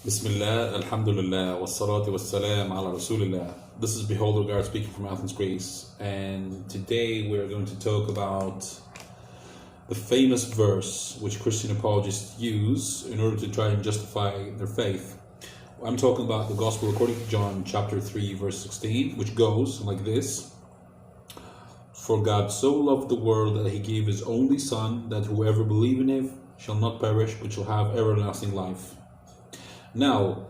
Bismillah, Alhamdulillah, wassalatu wassalam ala Rasulillah. This is BeholderGuard speaking from Athens, Greece, and today we're going to talk about the famous verse which Christian apologists use in order to try and justify their faith. I'm talking about the Gospel according to John chapter 3 verse 16, which goes like this: For God so loved the world that he gave his only Son, that whoever believes in him shall not perish but shall have everlasting life. Now,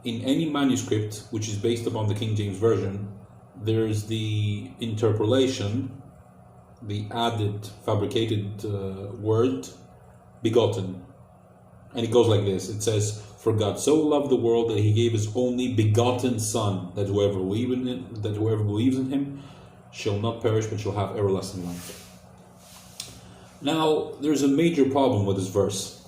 in any manuscript which is based upon the King James Version, there's the interpolation, the added, fabricated word, begotten. And it goes like this. It says, For God so loved the world that he gave his only begotten Son, that whoever believes in him shall not perish but shall have everlasting life. Now, there's a major problem with this verse.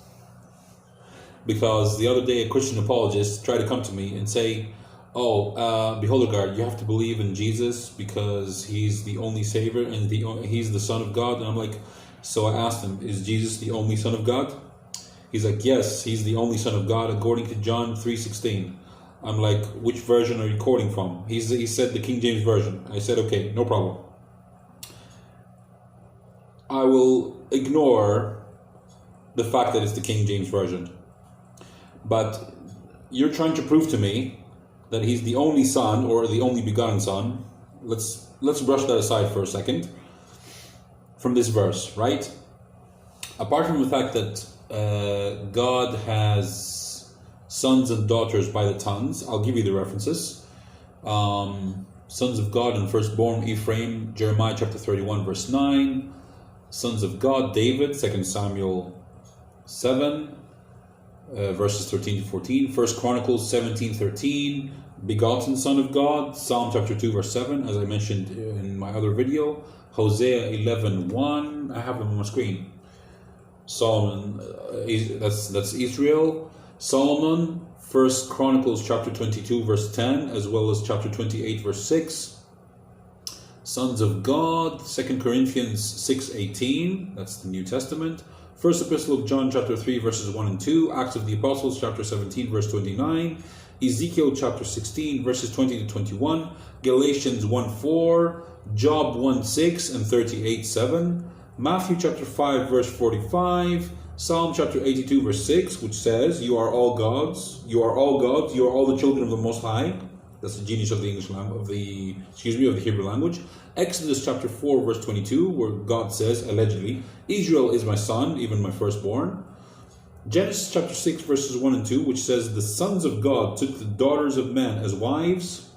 Because the other day a Christian apologist tried to come to me and say, BeholderGuard, you have to believe in Jesus because he's the only Savior and he's the Son of God. And I'm like, so I asked him, is Jesus the only Son of God? He's like, yes, he's the only Son of God according to John 3:16. I'm like, which version are you quoting from? He said the King James Version. I said, okay, no problem. I will ignore the fact that it's the King James Version. But you're trying to prove to me that he's the only Son or the only begotten Son. Let's brush that aside for a second from this verse, right? Apart from the fact that God has sons and daughters by the tons, I'll give you the references. Sons of God and firstborn Ephraim, Jeremiah chapter 31 verse 9. Sons of God, David, 2 Samuel 7. Verses 13 to 14, 1 Chronicles 17:13, begotten Son of God, Psalm chapter 2 verse 7, as I mentioned in my other video, Hosea 11:1, I have them on my screen. Solomon, that's Israel. Solomon, 1 Chronicles chapter 22 verse 10, as well as chapter 28 verse 6. Sons of God, 2 Corinthians 6:18, that's the New Testament. First Epistle of John chapter 3 verses 1 and 2, Acts of the Apostles chapter 17 verse 29, Ezekiel chapter 16 verses 20 to 21, Galatians 1:4, Job 1:6 and 38:7, Matthew chapter 5 verse 45, Psalm chapter 82 verse 6, which says, You are all gods, you are all gods, you are all the children of the Most High. That's the genius of the the Hebrew language. Exodus chapter 4 verse 22, where God says, allegedly, Israel is my son, even my firstborn. Genesis chapter 6 verses 1 and 2, which says, The sons of God took the daughters of men as wives.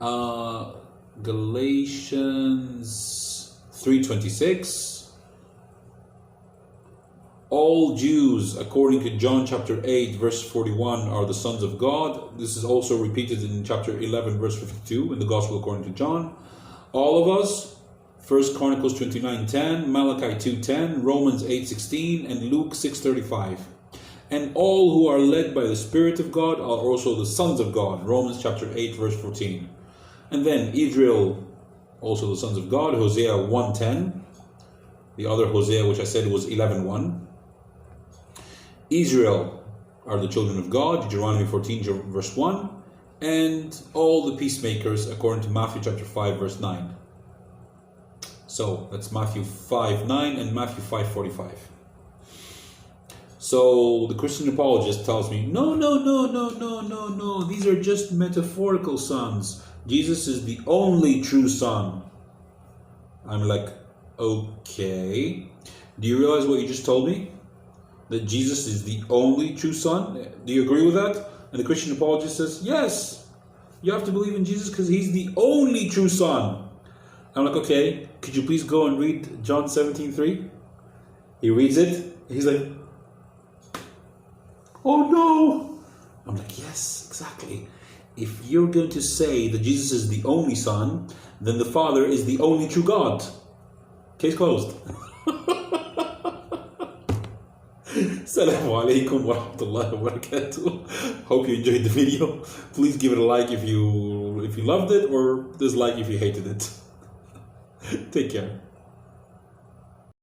Galatians 3:26. All Jews, according to John chapter 8 verse 41, are the sons of God. This is also repeated in chapter 11 verse 52 in the Gospel according to John. All of us, 1 Chronicles 29:10, Malachi 2:10, Romans 8:16, and Luke 6:35. And all who are led by the Spirit of God are also the sons of God, Romans chapter 8 verse 14. And then Israel, also the sons of God, Hosea 1:10. The other Hosea, which I said was 11:1. Israel are the children of God, Deuteronomy 14 verse 1, and all the peacemakers according to Matthew chapter 5 verse 9. So that's Matthew 5:9 and Matthew 5:45. So the Christian apologist tells me, no, these are just metaphorical sons. Jesus is the only true Son. I'm like, okay. Do you realize what you just told me? That Jesus is the only true Son? Do you agree with that? And the Christian apologist says, yes, you have to believe in Jesus because he's the only true Son. I'm like, okay, could you please go and read John 17:3? He reads it. He's like, oh no. I'm like, yes, exactly. If you're going to say that Jesus is the only Son, then the Father is the only true God. Case closed. Assalamu alaikum wa rahmatullahi wa barakatuh. Hope you enjoyed the video. Please give it a like if you loved it, or dislike if you hated it. Take care.